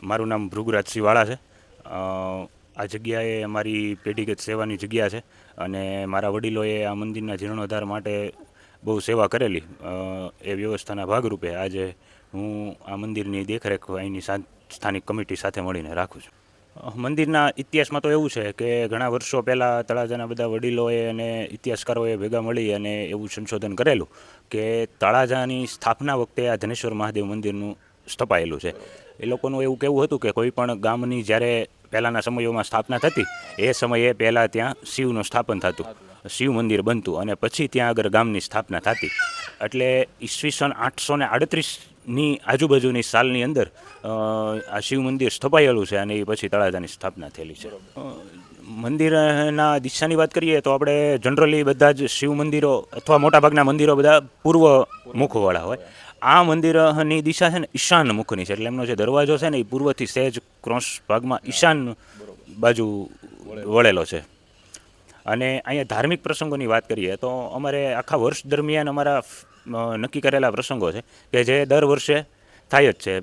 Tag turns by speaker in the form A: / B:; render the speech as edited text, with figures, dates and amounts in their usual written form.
A: મારું નામ ભૃગુરાજસિંહ વાળા છે. આ જગ્યાએ અમારી પેઢીગત સેવાની જગ્યા છે અને મારા વડીલોએ આ મંદિરના જીર્ણોદ્ધાર માટે બહુ સેવા કરેલી. એ વ્યવસ્થાના ભાગરૂપે આજે હું આ મંદિરની દેખરેખ અહીંની સ્થાનિક કમિટી સાથે મળીને રાખું છું. મંદિરના ઇતિહાસમાં તો એવું છે કે ઘણા વર્ષો પહેલાં તળાજાના બધા વડીલોએ અને ઇતિહાસકારોએ ભેગા મળી અને એવું સંશોધન કરેલું કે તળાજાની સ્થાપના વખતે આ ધનેશ્વર મહાદેવ મંદિરનું સ્થપાયેલું છે. એ લોકોનું એવું કહેવું હતું કે કોઈ પણ ગામની જ્યારે પહેલાંના સમયોમાં સ્થાપના થતી એ સમયે પહેલાં ત્યાં શિવનું સ્થાપન થતું, શિવ મંદિર બનતું અને પછી ત્યાં આગળ ગામની સ્થાપના થતી. એટલે ઈસવીસન 838ની આજુબાજુની સાલની અંદર આ શિવ મંદિર સ્થપાયેલું છે અને એ પછી તળાજાની સ્થાપના થયેલી છે. મંદિરના દિશાની વાત કરીએ તો આપણે જનરલી બધા જ શિવ મંદિરો અથવા મોટાભાગના મંદિરો બધા પૂર્વ મુખવાળા હોય. આ મંદિરની દિશા છે ને ઈશાન મુખની છે, એટલે એમનો જે દરવાજો છે ને એ પૂર્વથી સહેજ ક્રોસ ભાગમાં ઈશાન બાજુ વળેલો છે. અને અહીંયા ધાર્મિક પ્રસંગોની વાત કરીએ તો અમારે આખા વર્ષ દરમિયાન અમારા નક્કી કરેલા પ્રસંગો છે કે જે દર વર્ષે થાય જ છે.